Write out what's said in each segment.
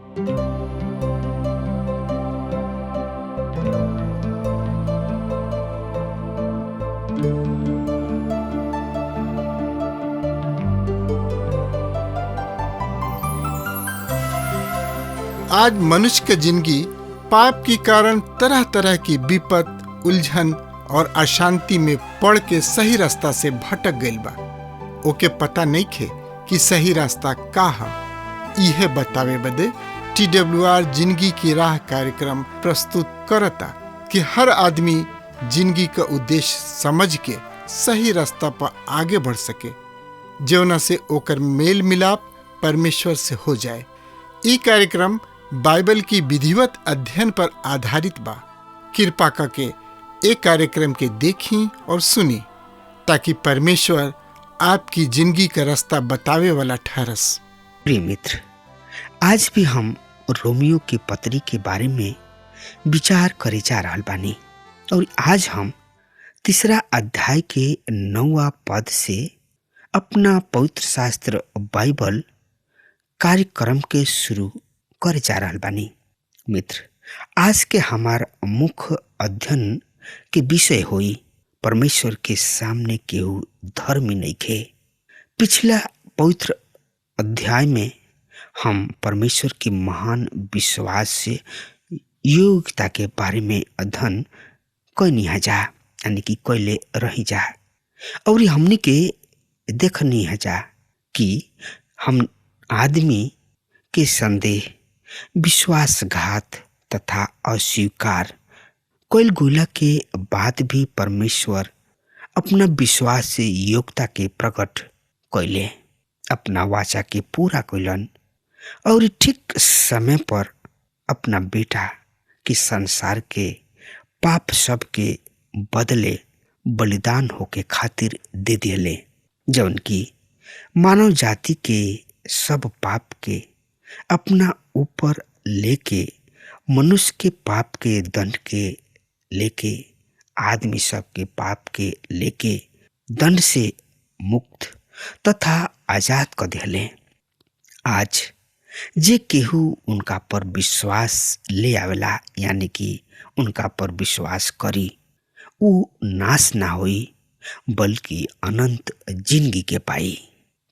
आज मनुष्य के जिंदगी पाप के कारण तरह तरह की विपत, उलझन और अशांति में पड़ के सही रास्ता से भटक गइल बा। ओके पता नहीं खे कि सही रास्ता का है। यह बतावे बदे TWR जिंदगी की राह कार्यक्रम प्रस्तुत करता कि हर आदमी जिंदगी का उद्देश्य समझ के सही रास्ता पर आगे बढ़ सके, जौना से ओकर मेल मिलाप परमेश्वर से हो जाए। ये कार्यक्रम बाइबल की विधिवत अध्ययन पर आधारित बा। कृपा करके एक कार्यक्रम के देखी और सुनी ताकि परमेश्वर आपकी जिंदगी का रास्ता बतावे वाला ठहरस। प्रिय मित्र, आज भी हम रोमियो की पत्री के बारे में विचार करे जा रहल बानी और आज हम 3 अध्याय के 9वां पद से अपना पवित्र शास्त्र बाइबल कार्यक्रम के शुरू करे जा रहल बानी। मित्र, आज के हमार मुख्य अध्ययन के विषय होई परमेश्वर के सामने केहू धर्मी नइखे। पिछला पवित्र अध्याय में हम परमेश्वर की महान विश्वास से योग्यता के बारे में अध्ययन कैनी जा, यानी कि कैले रही जा, और हमने के देखनी है जा कि हम आदमी के संदेह, विश्वासघात तथा अस्वीकार कोयल गोला के बाद भी परमेश्वर अपना विश्वास से योग्यता के प्रकट कैले, अपना वाचा के पूरा कैलन और ठीक समय पर अपना बेटा के संसार के पाप सब के बदले बलिदान होके खातिर दे दिले, जौन की मानव जाति के सब पाप के अपना ऊपर लेके मनुष्य के पाप के दंड के लेके आदमी सब के पाप के लेके दंड से मुक्त तथा आजाद कर दिले। आज जे केहू उनका पर विश्वास ले आवेला, यानी कि उनका पर विश्वास करी, उ नाश ना होई बल्कि अनंत जिंदगी के पाई।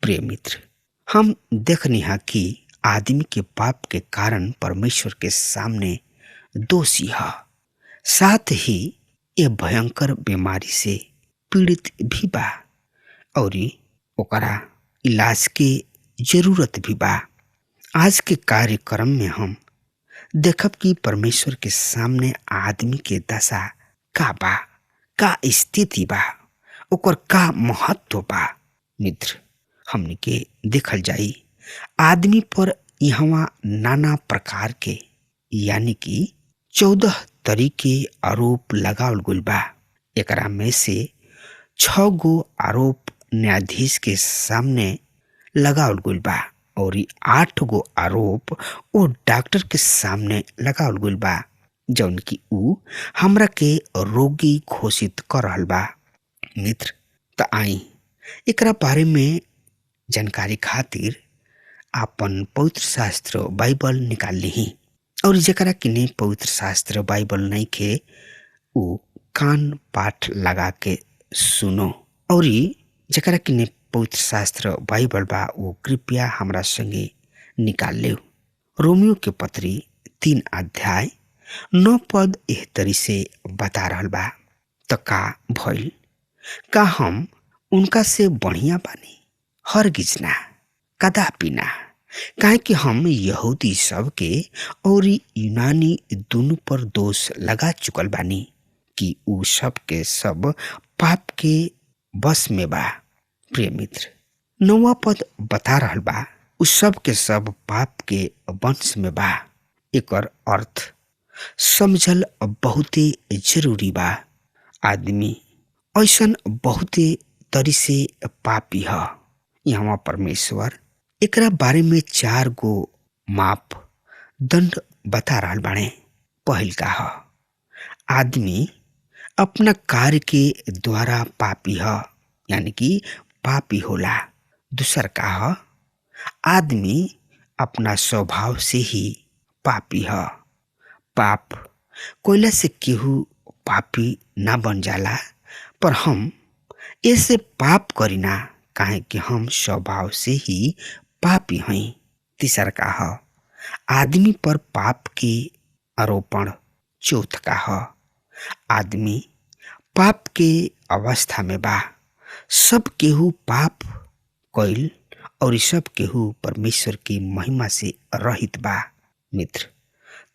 प्रिय मित्र, हम देखनी है कि आदमी के पाप के कारण परमेश्वर के सामने दोषी है, साथ ही ये भयंकर बीमारी से पीड़ित भी बा और ओकरा इलाज के जरूरत भी बा। आज के कार्यक्रम में हम देखब कि परमेश्वर के सामने आदमी के दशा का बा, का स्थिति बा, ओकर का महत्व बा। मित्र, हमने के देखल जाई आदमी पर यहाँ नाना प्रकार के, यानी कि 14 तरीके आरोप लगावल गइल बा। एकरा में से 6 गो आरोप न्यायाधीश के सामने लगावल गइल बा और 8 गो आरोप वो डॉक्टर के सामने लगावल गइल बा, जौन की उ हमरा के रोगी घोषित कर रहल बा। मित्र, त आई एकरा बारे में जानकारी खातिर आपन पवित्र शास्त्र बाइबल निकाल ली, और जकरा किने पवित्र शास्त्र बाइबल नहीं खे उ कान पाठ लगा के सुनो, और जकरा किने पवित्र शास्त्र बाइबल बा वो कृपया हमरा संगे निकाल ले। रोमियो के पत्री 3 अध्याय 9 पद एह तरी से बता रहल बा, त का भइल, का हम उनका से बढ़िया बानी? हरगिज ना, कदापि ना, काहे कि हम यहूदी सब के और यूनानी दोनों पर दोष लगा चुकल बानी कि उ सब के सब पाप के बस में बा। प्रिय मित्र, 9वां पद बता रहल बा उ सब के सब पाप के वंश में बा। एकर अर्थ समझल बहुते जरूरी बा। आदमी ऐसन बहुते तरी से पापी है। यहाँ परमेश्वर एकरा बारे में 4 गो माप दंड बता रहल बाड़े। पहिल का है, आदमी अपना कार्य के द्वारा पापी है, यानी कि पापी होला। दूसर का है, आदमी अपना स्वभाव से ही पापी ह। पाप कोयला से केहू पापी ना बन जाला, पर हम ऐसे पाप करीना काहे कि हम स्वभाव से ही पापी हई। तीसर का ह आदमी पर पाप के आरोपण। चौथ का ह आदमी पाप के अवस्था में बा। सब केहू पाप कइल और सब केहू परमेश्वर की महिमा से रहित बा। मित्र,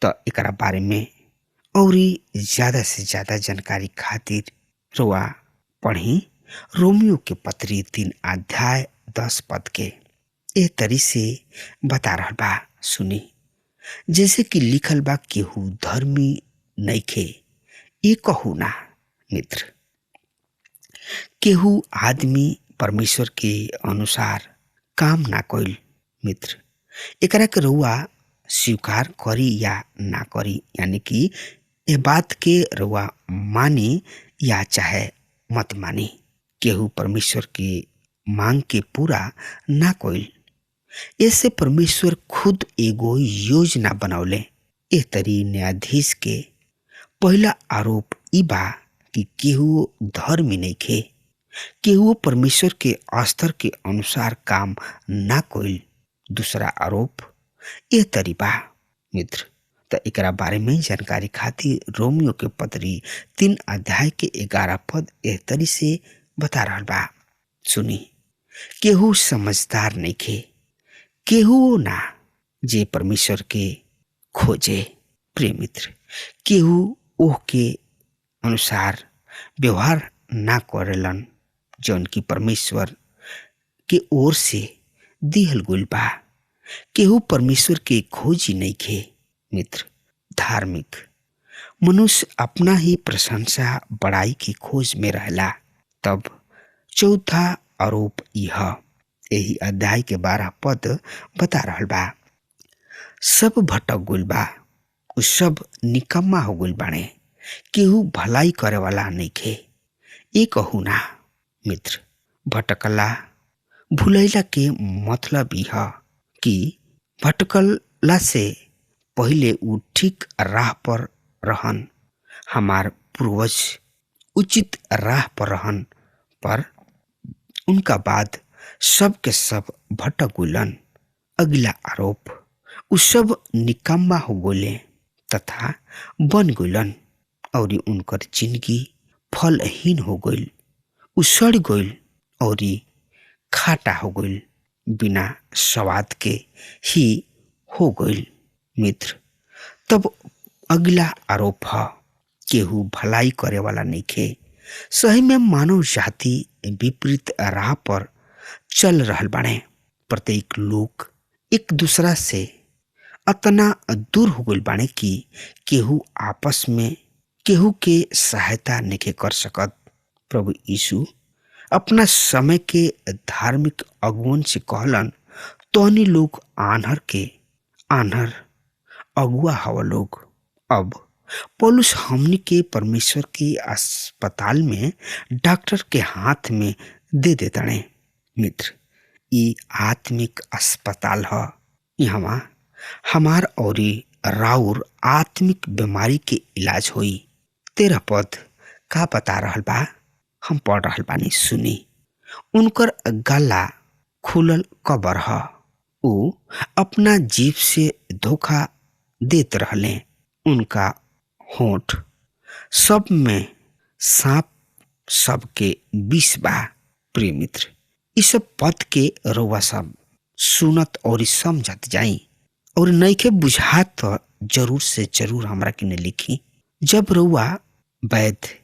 तो एकरा बारे में और ज्यादा से ज्यादा जानकारी खातिर रोआ पढ़ी रोमियो के पत्री 3 अध्याय 10 पद के। ए तरी से बता रहल बा, सुनी। जैसे कि लिखल बा, केहू धर्मी नइखे, ये कहू ना। मित्र, केहू आदमी परमेश्वर के अनुसार काम ना कइल। मित्र, एकरा के रउआ स्वीकार करी या ना करी, यानी कि ए बात के रउआ मानी या चाहे मत मानी, केहू परमेश्वर के मांग के पूरा ना कइल। ऐसे परमेश्वर खुद एगो योजना बनौले। ए तरी न्यायाधीश के पहला आरोप ई बा कि केहू धर्मी नइखे, केहू परमेश्वर के स्तर के अनुसार काम ना कइल। दूसरा आरोप ए तरी बा। मित्र, तो एकरा बारे में जानकारी खातिर रोमियो के पत्री 3 अध्याय के 11 पद एह तरी से बता रहल बा, सुनी। केहू समझदार नइखे, केहू ना जे परमेश्वर के खोजे। प्रिय मित्र, केहू ओह के अनुसार व्यवहार ना करेलन जौन की परमेश्वर के ओर से दिहल गइल बा। केहू परमेश्वर के खोजी नइखे। मित्र, धार्मिक मनुष्य अपना ही प्रशंसा बड़ाई की खोज में रहला। तब चौथा आरोप यह यही अध्याय के 12 पद बता रहल बा, सब भटक गइल बा, उ सब निकम्मा हो गइल बाणे, केहू भलाई करे वाला नइखे, ये कहू ना। मित्र, भटकला भुलैला के मतलब यह कि भटकला से पहले उ ठीक राह पर रहन। हमार पूर्वज उचित राह पर रहन, पर उनका बाद सब के सब भटक गइलन। अगला आरोप, उ सब निकम्मा हो गइले तथा बन गइलन और उनकर जिंदगी फलहीन हो गइल। उ सड़ गइल और खाटा हो गइल, बिना स्वाद के ही हो गइल। मित्र, तब अगला आरोप है, केहू भलाई करे वाला नइखे। सही में मानव जाति विपरीत राह पर चल रहल बाणे। प्रत्येक लोग एक दूसरा से अतना दूर हो गइल बाणे कि केहू आपस में केहू के सहायता नइखे कर सकत। प्रभु यीशु अपना समय के धार्मिक अगुवन से कहलन, तोहनी लोग आन्हर अगुआ हवा लोग। अब पौलुस हमनी के परमेश्वर के अस्पताल में डॉक्टर के हाथ में दे देताणे। मित्र, ये आत्मिक अस्पताल है। यहाँ हमार और राउर आत्मिक बीमारी के इलाज होई। 13 पद का बता रहल बा, हम पढ़ रहल बानी, सुनी। उनकर गला खुलल कबर है, उ अपना जीभ से धोखा देत रहले। उनका होंठ सब में सांप सबके विष बा। प्रिय मित्र, इस पद के रउआ सब सुनत और समझत जाई, और नइखे बुझात तो जरूर से जरूर हमरा के लिखी। जब रउआ वैद्य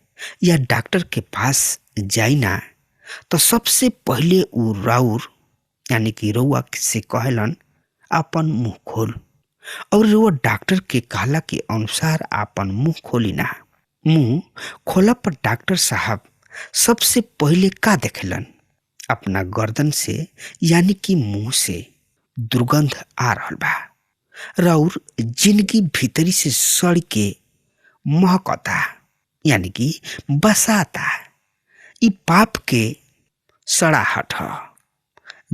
या डॉक्टर के पास जाई ना, तो सबसे पहले उ राउर यानी कि रउआ से कहलन, अपन मुंह खोल। और रउआ डॉक्टर के कहला के अनुसार अपन मुंह खोली ना। मुंह खोला पर डॉक्टर साहब सबसे पहले का देखेलन, अपना गर्दन से यानी कि मुंह से दुर्गंध आ रहल बा। राउर जिंदगी भीतरी से सड़ के महकता, यानी कि बसाता। इ पाप के सड़ाहट है,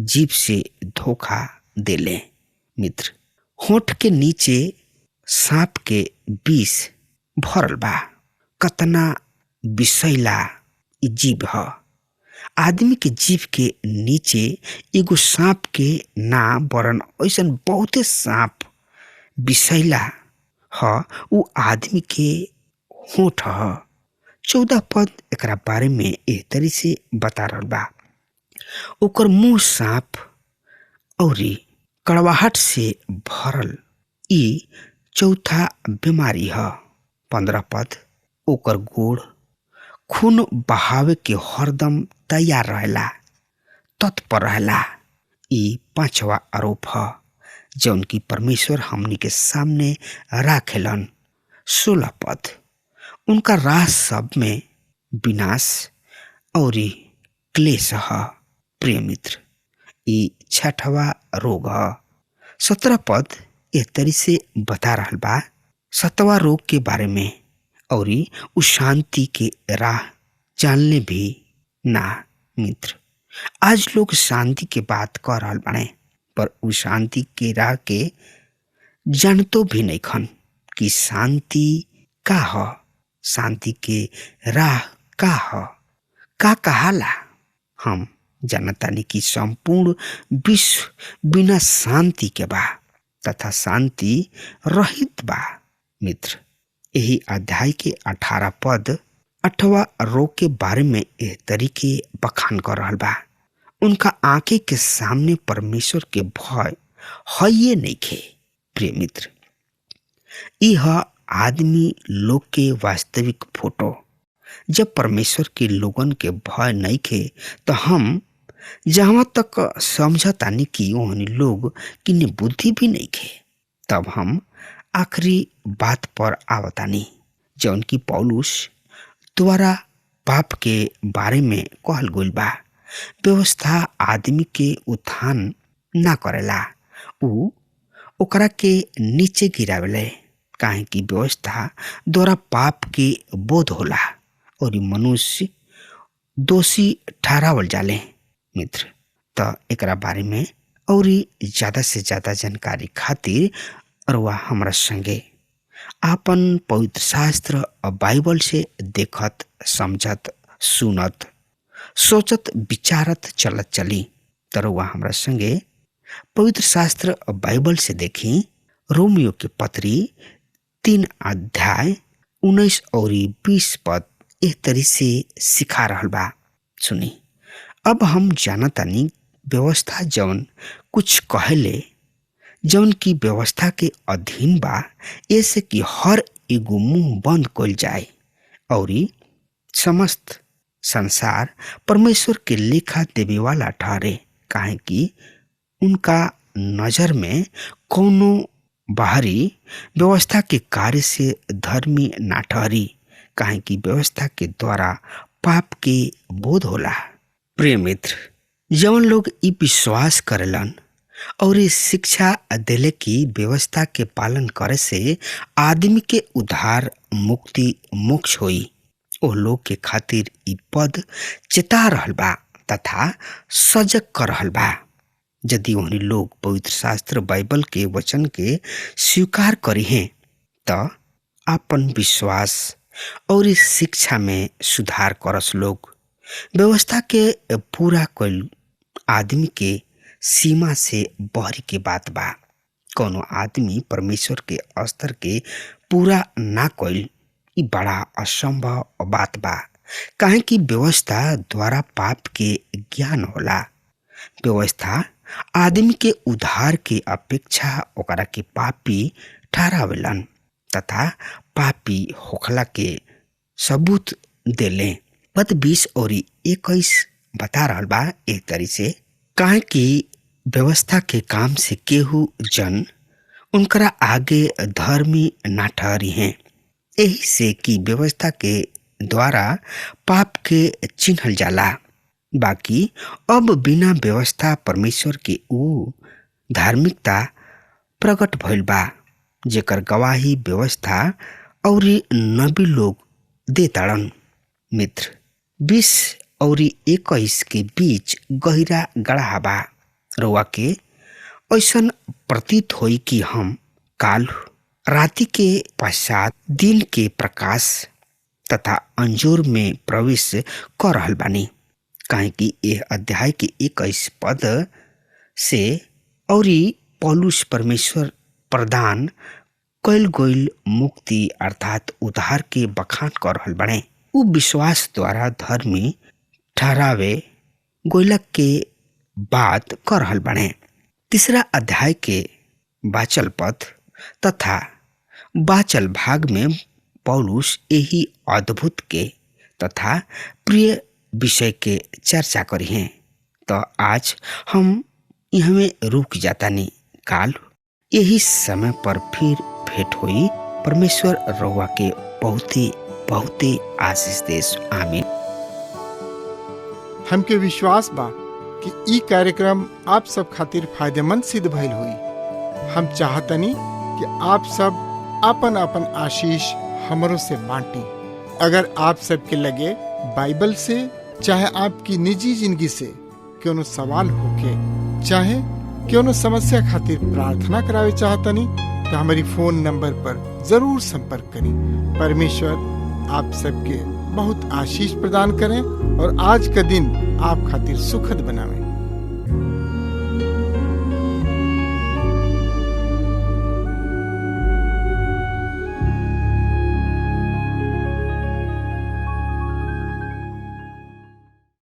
जीभ से धोखा देले। मित्र, होंठ के नीचे सांप के विष भरल बा। कतना विषैला इ जीव ह। आदमी के जीव के नीचे एगो सांप के ना बरन ऐसन बहुते सांप विषैला ह। उ आदमी के होठ ह। 14 पद एकरा बारे में एह तरी से बता रहल बा। ओकर मुंह सांप औरी कड़वाहट से भरल ई चौथा बीमारी ह। 15 पद ओकर गोड़ खून बहावे के हरदम तैयार रहेला, तत्पर रहेला। ई 5वां आरोप ह जौन की परमेश्वर हमनी के सामने राखेलन। 16 पद उनका राह सब में विनाश औरी क्लेश ह। प्रिय मित्र, ई 6वां रोग ह। 17 पद एह तरी से बता रहल बा 7वां रोग के बारे में औरी उ शांति के राह जानले भी ना। मित्र, आज लोग शांति के बात कर रहल बाड़े, पर उ शांति के राह के जानतो भी नहीं खन कि शांति का ह, शांति के राह का ह, का कहाला। हम जानतानी कि संपूर्ण विश्व बिना शांति के बा तथा शांति रहित बा। मित्र, यही अध्याय के 18 पद 8वां रोग के बारे में एह तरीके बखान कर रहल बा। उनका आंखें के सामने परमेश्वर के भय है नइखे। प्रिय मित्र, यह आदमी लोग के वास्तविक फोटो। जब परमेश्वर के लोगन के भय नइखे तो हम जहां तक समझतानी कि ओहनी लोग किन्ने बुद्धि भी नइखे, तब हम आखिरी बात पर आवतानी जौन की पौलुस द्वारा पाप के बारे में कहल गइल बा। व्यवस्था आदमी के उत्थान ना करेला, उ ओकरा के नीचे गिरावेले। काहे कि व्यवस्था द्वारा पाप के बोध होला और मनुष्य दोषी ठहरावल जाले। मित्र, त एकरा बारे में और ज्यादा से ज्यादा जानकारी खातिर अरुआ हमरा संगे आपन पवित्र शास्त्र बाइबल से देखत, समझत, सुनत, सोचत, विचारत चलत चली। तरुआ हमरा संगे पवित्र शास्त्र बाइबल से देखी रोमियो के पत्री 3 अध्याय 19 और 20 पद एह तरी से सिखा रहल बा। सुनी, अब हम जानतानी व्यवस्था जौन कुछ कहले जौन की व्यवस्था के अधीन बा, ऐसे कि हर एगो मुंह बंद कइल जाए और समस्त संसार परमेश्वर के लेखा देवे वाला ठहरे। काहे कि उनका नजर में कोनो बाहरी व्यवस्था के कार्य से धर्मी ना ठहरी, काहे कि व्यवस्था के द्वारा पाप के बोध होला। प्रिय मित्र, जौन लोग ई विश्वास करेलन और ये शिक्षा देले कि व्यवस्था के पालन करे से आदमी के उद्धार, मुक्ति, मोक्ष होई, ओ लोग के खातिर ई पद चेता रहल बा तथा सजग कर रहल बा। यदि ओहनी लोग पवित्र शास्त्र बाइबल के वचन के स्वीकार करी हैं तो अपन विश्वास और इस शिक्षा में सुधार करस लोग। व्यवस्था के पूरा कइल आदमी के सीमा से बहरी के बात बा। कोनो आदमी परमेश्वर के स्तर के पूरा ना कइल ई बड़ा असंभव बात बा। काहे कि व्यवस्था द्वारा पाप के ज्ञान होला। व्यवस्था आदमी के उद्धार के अपेक्षा ओकरा के पापी ठहरावेलन तथा पापी होखला के सबूत देले। पद 20 और 21 बता रहल बा एक तरी से, काहे कि व्यवस्था के काम से केहू जन उनकरा आगे धर्मी ना ठहरी हैं। यही से कि व्यवस्था के द्वारा पाप के चिन्हल जाला। बाकी अब बिना व्यवस्था परमेश्वर के ऊ धार्मिकता प्रकट भइल बा जेकर गवाही व्यवस्था और नबी लोग देताड़न। मित्र, 20 और 21 के बीच गहिरा गढ़ा बा। रउआ के ऐसन प्रतीत होई कि हम काल राति के पश्चात दिन के प्रकाश तथा अंजोर में प्रवेश कर रहल बानी, काहे कि यह अध्याय के 21 पद से औरी पौलुस परमेश्वर प्रदान कैल गईल मुक्ति अर्थात उद्धार के बखान कर रहल बने। उ विश्वास द्वारा धर्मी ठहरावे गोलक के बात कर रहल बने। तीसरा अध्याय के बाचल पद तथा बाचल भाग में पौलुस यही अद्भुत के तथा प्रिय विषय के चर्चा करी हैं। तो आज हम यहाँ रुक जातानी, काल यही समय पर फिर भेंट हुई। परमेश्वर रउआ के बहुते बहुते आशीष देश। आमीन। हमके विश्वास बा कि ई कार्यक्रम आप सब खातिर फायदेमंद सिद्ध भइल हुई। हम चाहतनी कि आप सब अपन अपन आशीष हमरों से बांटी। अगर आप सबके लगे बाइबल से चाहे आपकी निजी जिंदगी से क्यों सवाल होके चाहे क्यों समस्या खातिर प्रार्थना करावे चाहतनी तो हमारी फोन नंबर पर जरूर संपर्क करें। परमेश्वर आप सबके बहुत आशीष प्रदान करें और आज का दिन आप खातिर सुखद बनावे।